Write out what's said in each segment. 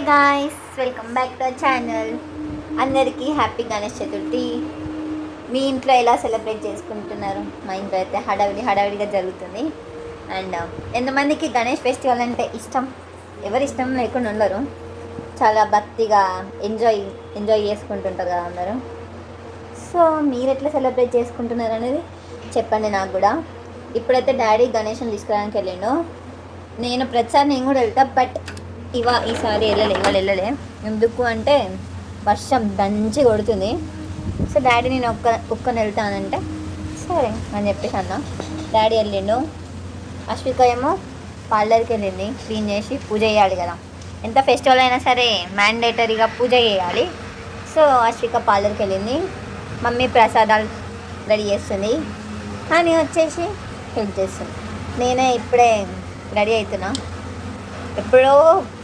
Guys, welcome back to our channel. అందరికీ happy Ganesh Chaturthi. మీ ఇంట్లో ఎలా సెలబ్రేట్ చేసుకుంటున్నారు? మా ఇంట్లో అయితే హడావిడిగా జరుగుతుంది. అండ్ ఎంతమందికి గణేష్ ఫెస్టివల్ అంటే ఇష్టం? ఎవరు ఇష్టం లేకుండా ఉండరు. చాలా భక్తిగా ఎంజాయ్ చేసుకుంటుంటారు కదా అందరూ. సో మీరు ఎట్లా సెలబ్రేట్ చేసుకుంటున్నారు అనేది చెప్పండి నాకు కూడా. ఇప్పుడైతే డాడీ గణేష్ని తీసుకురావడానికి వెళ్ళిండు. ప్రతిసారి నేను కూడా వెళ్తా, బట్ ఈసారి వెళ్ళలే. ఎందుకు అంటే వర్షం దంచి కొడుతుంది. సో డాడీ నేను ఒక్కని వెళ్తానంటే సరే అని చెప్పేసి అన్న. డాడీ వెళ్ళిండు. అశ్విక ఏమో పార్లర్కి వెళ్ళింది. క్లీన్ చేసి పూజ చేయాలి కదా, ఎంత ఫెస్టివల్ అయినా సరే మ్యాండేటరీగా పూజ చేయాలి. సో అశ్విక పార్లర్కి వెళ్ళింది. మమ్మీ ప్రసాదాలు రెడీ చేస్తుంది అని వచ్చేసి హెల్ప్ చేస్తుంది. నేనే ఇప్పుడే రెడీ అవుతున్నా. ఎప్పుడో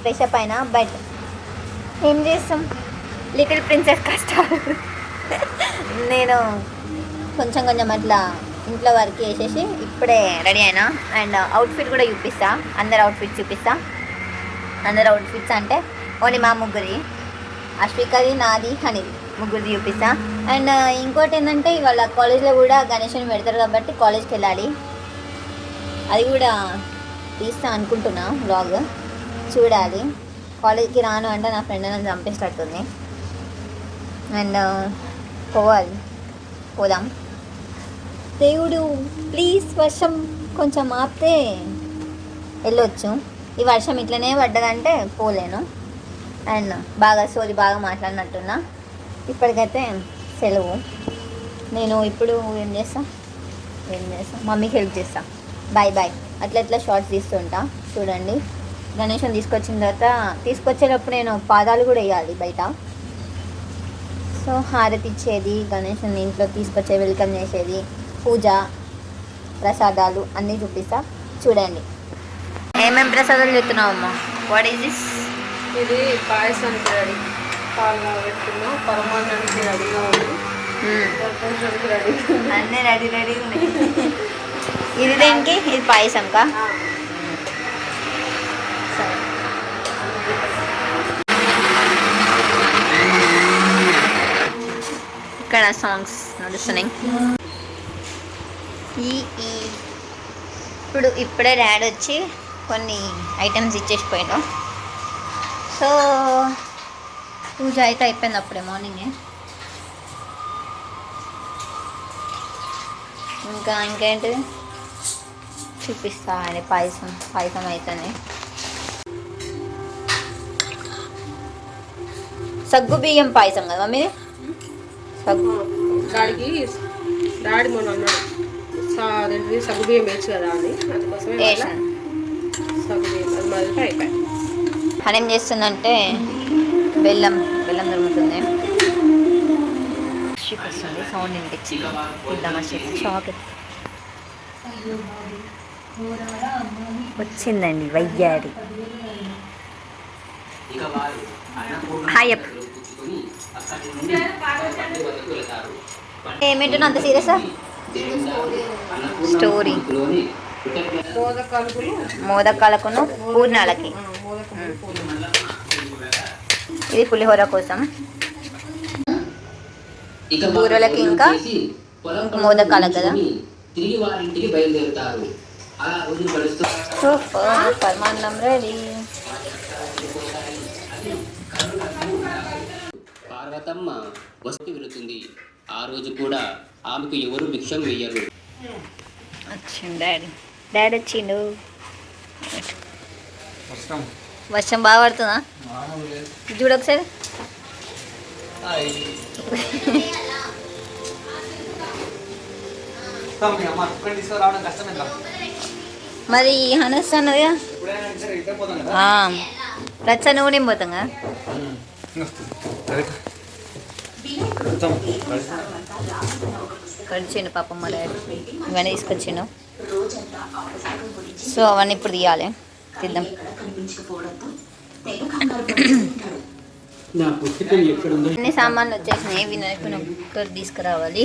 ఫ్రెషప్ అయినా, బట్ ఏం చేస్తాం, లిటిల్ ప్రిన్సెస్ కష్టాలు. నేను కొంచెం అట్లా ఇంట్లో వర్క్ చేసేసి ఇప్పుడే రెడీ అయినా. అండ్ అవుట్ఫిట్ కూడా చూపిస్తా. అందరు అవుట్ఫిట్స్ అంటే ఓన్లీ మా ముగ్గురి, అశ్వికది, నాది, హనీది, ముగ్గురిది చూపిస్తా. అండ్ ఇంకోటి ఏంటంటే ఇవాళ కాలేజ్లో కూడా గణేష్ని పెడతారు కాబట్టి కాలేజ్కి వెళ్ళాలి. అది కూడా తీస్తా అనుకుంటున్నా బ్లాగ్, చూడాలి. కాలేజ్కి రాను అంటే నా ఫ్రెండ్ నన్ను చంపేసినట్టుంది. అండ్ పోదాం. దేవుడు ప్లీజ్ వర్షం కొంచెం ఆపితే వెళ్ళొచ్చు. ఈ వర్షం ఇట్లనే పడ్డదంటే పోలేను. అండ్ బాగా మాట్లాడినట్టున్నా. ఇప్పటికైతే సెలవు. నేను ఇప్పుడు ఏం చేస్తా, మమ్మీకి హెల్ప్ చేస్తా. బాయ్ అట్లా షార్ట్స్ తీస్తుంటా చూడండి. గణేష్ని తీసుకొచ్చేటప్పుడు నేను పాదాలు కూడా వేయాలి బయట. సో హారతి ఇచ్చేది, గణేష్ని ఇంట్లో తీసుకొచ్చే వెల్కమ్ చేసేది, పూజ, ప్రసాదాలు అన్నీ చూపిస్తా చూడండి. ఏమేమి ప్రసాదాలు చెప్తున్నావమ్మా? What is this? ఇది పాయసం రెడీ, పాలు పెట్టుకున్నాం, పరమాన్నానికి రెడీగా ఉంది, అన్నీ రెడీ ఉన్నాయి. ఇది దేనికి? ఇది పాయసంకా? ఇక్కడ సాంగ్స్ నడుస్తున్నాయి. ఇప్పుడే డాడీ వచ్చి కొన్ని ఐటమ్స్ ఇచ్చేసిపోయాడు. సో పూజ అయితే అయిపోయింది అప్పుడే మార్నింగే. ఇంకేంటిది చూపిస్తా. అని పాయసం అవుతుంది. సగ్గు బియ్యం పాయసం కదా మమ్మీ? డాడీ మొన్న అన్నాడు సగ్గు బియ్యం వేయచ్చు కదా అని, అందుకోసం సగ్గు బియ్యం అయిపోయి. అని ఏం చేస్తుందంటే బెల్లం దొరుకుతుంది. వస్తుంది, సౌండ్ వినిపించింది. షాక్ వచ్చిందండి వయ్యారి. Hi up. ఏమిటో అంత సీరియసా? స్టోరీ మోదకాలకును పూర్ణాలకి. ఇది పులిహోర కోసం, బూరెలకి, ఇంకా మోదకాలకు కదా. పరమాన్నం రెడీ. పార్వతమ్మ వస్తు వెళుతుంది. ఆ రోజు కూడా ఆమెకు ఎవరు భిక్షం వేయరు. డాడీ వచ్చిండు. వర్షం బాగా పడుతుందా? చూడు ఒకసారి. మరి హనస్ అన్నదిగా రచ్చ నువ్వు నేను పోతాం కదా. కడిచిండు పాపం మా డాడీ, ఇవన్నీ తీసుకొచ్చిండు. సో అవన్నీ ఇప్పుడు తీయాలి, తిద్దాం. అన్ని సామాన్లు వచ్చేసినాయి. వినాయకుని ఒక్కటి తీసుకురావాలి.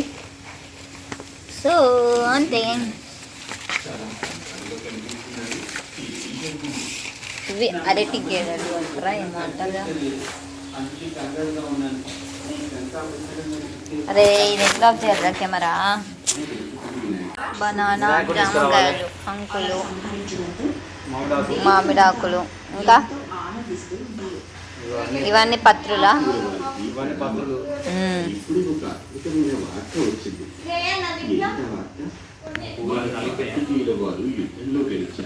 సో అంతే. ఇవి అరటి గేదెలు అంటారా ఏమో అంటారు. అరే ఇది ఎట్లా ఆఫ్ చేయాలి కెమెరా. బనానా, జామకాయలు, అంకులు, మామిడాకులు, ఇంకా ఇవన్నీ పత్రులా.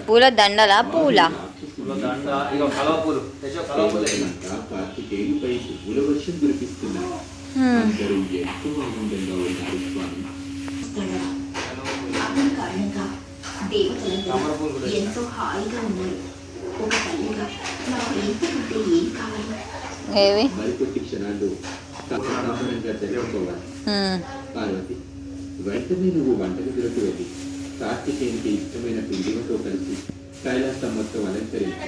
పూల దండలా పూల ఎంతో హాయిగా ఉన్నారు. ఒక తల్లిగా నాకు ఇంతకంటే ఏం కావాలి? ఏవి పార్వతి, వెంటనే నువ్వు వంటగదిలోకి వెళ్ళి కార్తికేయునికి ఇష్టమైన పిండితో కలిసి కైలాసం మొత్తం అలంకరించి.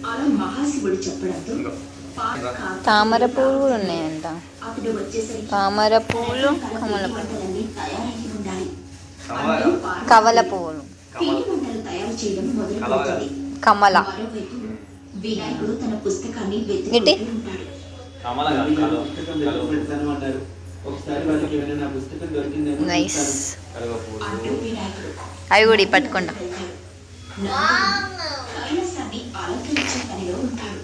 అలా మహాశివుడు చెప్పడంతో తామర పువ్వులు కూడా ఉన్నాయంట. అతడు వచ్చేసరికి తామర పువ్వులు, కమల పువ్వులు, వంటలన్నీ తయారై ఉండాలి. కవల పువ్వులు, పిండి వంటలు తయారు చేయడం మొదలుపెట్టింది. కమల. మరోవైపు వినాయకుడు తన పుస్తకాన్ని ఏంటి? వెతుకుతూ ఉంటాడు. పుస్తకం పెడతాను అంటారు. ఒకసారి వాళ్ళకి ఏమైనా నా పుస్తకం దొరికిందేమో నైస్. అంటూ వినాయకుడు అవి కూడా ఇవి పట్టుకుంటా. వెళ్తాడు. కైలాసాన్ని అలంకరించే పనిలో ఉంటాడు.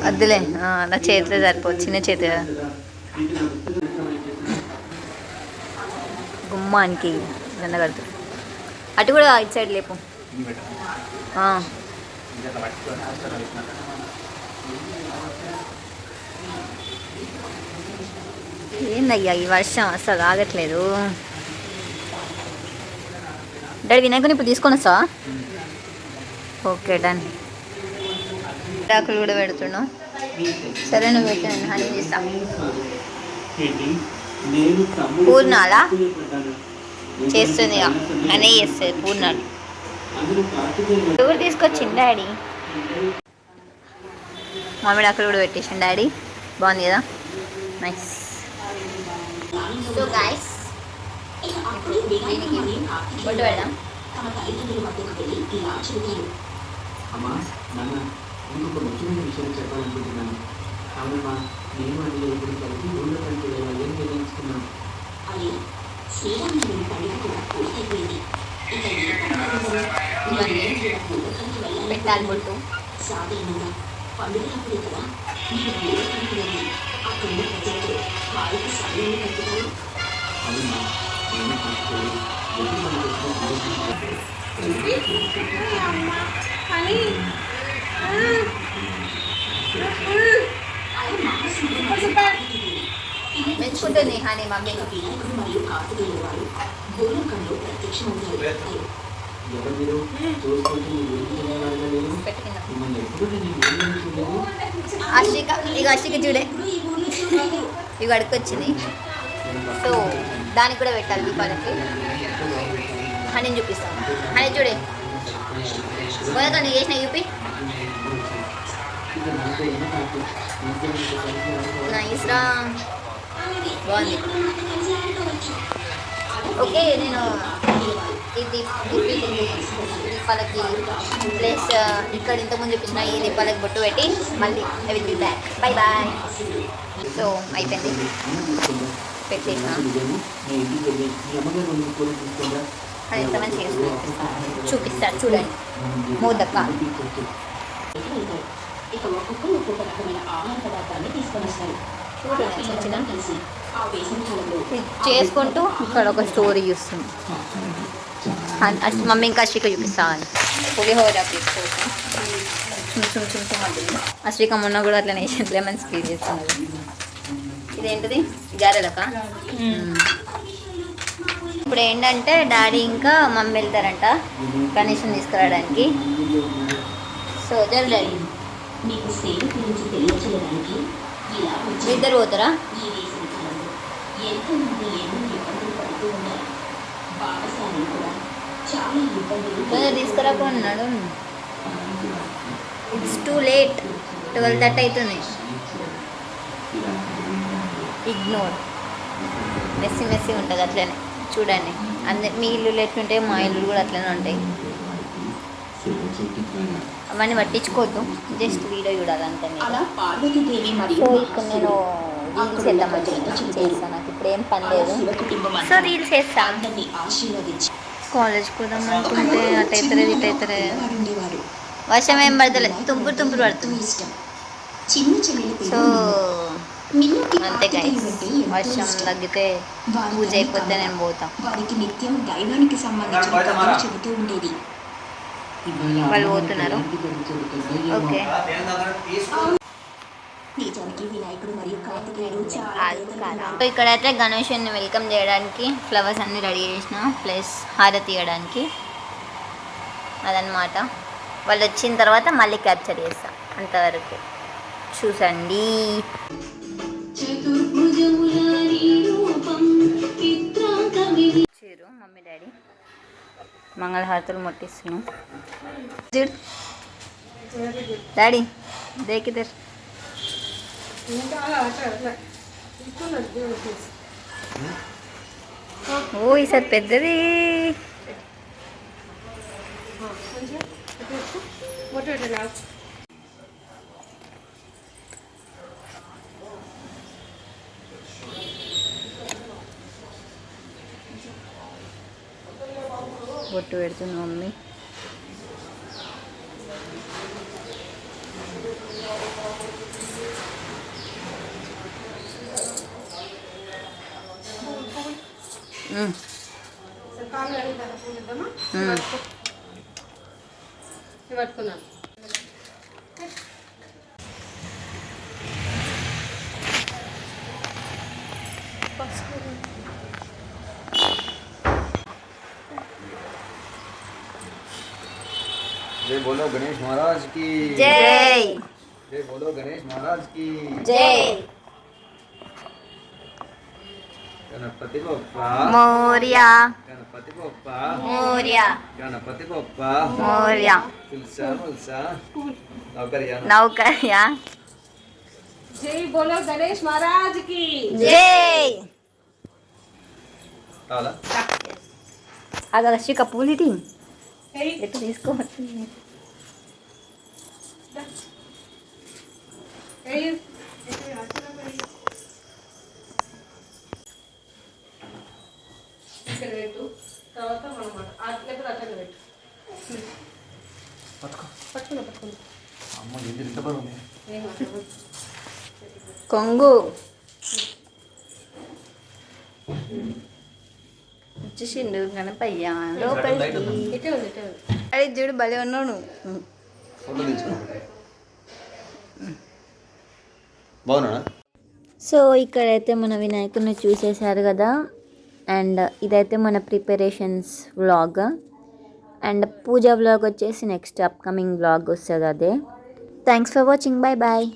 వద్దులే, నా చేతిలో సరిపోదు, చిన్న చేతి కదా. గుమ్మానికి దండ కడుతుంది. అటు కూడా ఇటు సైడ్ లేపు. ఏందయ్యా ఈ వర్షం అసలు ఆగట్లేదు. డాడీ వినాయకుని ఇప్పుడు తీసుకొని వస్తావా? Okay done. ఆకులు కూడా పెడుతున్నావు. సరే నువ్వు పెట్టాను, హనీ చేస్తా. పూర్ణాలా చేస్తుంది, హనీ చేస్తుంది పూర్ణాలు. ఎవరు తీసుకొచ్చింది డాడీ? మామిడి ఆకులు కూడా పెట్టేసింది డాడీ. బాగుంది కదా, నైస్. సో గైస్ దీనికి బొట్టు పెడదాం. తమ తల్లిదండ్రుల మధ్యకు వెళ్ళి ఇలా చెబుతారు. అమ్మా, నాన్న, ఇంకొక ముఖ్యమైన విషయం చెప్పాలనుకుంటున్నాను. అవునమ్మా, నేను అని ఇప్పుడు కలిసి ఊళ్ళో కలిసి వెళ్ళాలని నిర్ణయించుకున్నాను. అని శ్రీరాముని పండుగ కూడా పూర్తయిపోయింది. ఇక ఏ పండుగ పెట్టాలి బొట్టు. సాధారణంగా పండుగలప్పుడే కదా మీరు పూర్వకానికి వెళ్ళి అక్కడ ప్రజలతో వారికి సమయాన్ని కట్టుతారు. అవునమ్మా, నేను తీసుకెళ్ళి ఎదురు మన మెచ్చుకుంటుంది హనీ మమ్మీ. వినాయకుడు మరియు కార్తికేయుల వారు భూలోకంలో ప్రత్యక్షమవుతారు. ఎవరు మీరు చూసుకుంటూ గురించేవారుగా లేరు. పెట్టుకుందాం. మిమ్మల్ని ఎప్పుడు నేను ఊళ్ళో చూడలేదు. అశ్విక, ఇక అశ్విక చూడే, ఇక అడుకొచ్చింది. సో దానికి కూడా పెట్టాలి దీపాలకి. హనీ చూపిస్తాను. హనీ చూడే మొదట నువ్వు చేసిన చూపి. నైస్ రా, బాగుంది. ఓకే, నేను ఇది దీపాలకి ప్లస్ ఇక్కడ ఇంతకుముందు చూపించిన ఈ దీపాలకి బొట్టు పెట్టి మళ్ళీ I will be back. Bye bye. So అయిపోయింది, పెట్టేసిన. అది ఎంత మంచిగా చూపిస్తాడు చూడండి. మోదక ఇక ఒక్కొక్కరు ఒక్కొక్క రకమైన ఆహార పదార్థాన్ని తీసుకొని వస్తారు. కలిసి ఆ వేసవికాలంలో చేసుకుంటూ ఇక్కడ ఒక స్టోరీ చూస్తుంది. మమ్మీ ఇంకా అశ్విక చూపిస్తాను. పులిహోర తీసుకోవచ్చు. అశ్విక మొన్న కూడా అట్లా వేసింది, లెమన్ స్క్వీజ్ చేస్తున్నది. ఇదేంటిది? గారెలక. ఇప్పుడు ఏంటంటే డాడీ ఇంకా మమ్మీ వెళ్తారంట గణేషన్ తీసుకురావడానికి. సో డాడీ మీకు సేవ గురించి తెలియచేయడానికి ఇలా వచ్చి ఇద్దరు పోతారా? ఈ వేసవికాలంలో ఎంతోమంది ఎన్నో ఇబ్బందులు పడుతూ ఉన్నారు. బాటసారులు కూడా చాలా ఇబ్బందులు తీసుకురాకున్నాడు. ఇట్స్ టూ లేట్, 12:30 అవుతుంది. ఇగ్నోర్. మెస్సీ మెస్సీ ఉంటుంది అట్లనే. చూడండి, మీ ఇల్లు ఎట్లుంటాయి మా ఇల్లు కూడా అట్లనే ఉంటాయి. శివశక్తి ద్వారా అవన్నీ పట్టించుకోవద్దు, జస్ట్ వీడియో చూడాలి అంతే మీరు. అలా పార్వతీదేవి మరియు సో ఇప్పుడు నేను రీల్స్ చేద్దామని చేస్తాను, నాకు ఇప్పుడు ఏం పని లేదు. శివ కుటుంబం సో రీల్స్ చేస్తా. అందరినీ ఆశీర్వదించి కాలేజ్కి పోదాం అనుకుంటే అటు అవుతుంది ఇటు అవుతుంది. ఉండేవారు. వర్షం ఏం పడతలేదు, తుంపురు తుంపురు పడుతుంది. ఇష్టం. చిన్న చెల్లెలి సో మిన్నుకి అంతే గైస్, ఆటలు అంటే ఎంతో వర్షం ఇష్టం. తగ్గితే వారి పూజ తల్లి అయిపోతే కమల నేను పోతాం. వారికి నిత్యం దైవానికి సంబంధించిన కథలు చెబుతూ ఉండేది. ఇవాళ వాళ్ళు అమ్మవారికి పోతున్నారు. ఎలాంటి పని జరుగుతుందో ఏమో. ఓకే నిజానికి వినాయకుడు మరియు కార్తికేయుడు చాలా దేవతలు. సో ఇక్కడైతే గణేషుని వెల్కమ్ చేయడానికి ఫ్లవర్స్ అన్ని రెడీ చేసిన, ప్లస్ హారతి ఇవ్వడానికి. అదనమాట, వాళ్ళు వచ్చిన తర్వాత మళ్ళీ క్యాప్చర్ చేస్తా. అంతవరకు చూసండి. చీరు మమ్మీ డాడీ మంగళహారతులు ముట్టిస్తున్నాం. డాడీ దేకిద్దరు. ఓ ఈసారి పెద్దది. బొట్టు పెడుతుంది మమ్మీ. పట్టుకున్నాను. जय बोलो गणेश महाराज की జై जय बोलो गणेश महाराज की జై गणपति बप्पा మోరియా गणपति बप्पा మోరియా गणपति बप्पा మోరియా तुलसा मुलसा नौकरिया నౌకర్యా. జై బోలో గణేష్ మహారాజ్ కి జై. काला అగ శిక పూలిటి ఎట్లా తీసుకోవచ్చు. ఇక్కడ పెట్టు, తర్వాత మనం లేకపోతే అట్లా పెట్టు. పట్టుకున్నా अम्मा ये दिल तबर होने కొంగు వచ్చేసిండు గణపయ్య లోపలికి. ఇటే ఉంది ఇటే ఉంది. అరే చూడు భలే ఉన్నాడు. फोटो తీసుకో బాగున్నాడా. సో ఇక్కడైతే మన వినాయకుడిని చూసేశారు కదా, అండ్ ఇదైతే మన preparations vlog, and puja vlog వచ్చేసి నెక్స్ట్ అప్కమింగ్ వ్లాగ్ వస్తుంది అదే. Thanks for watching, bye bye.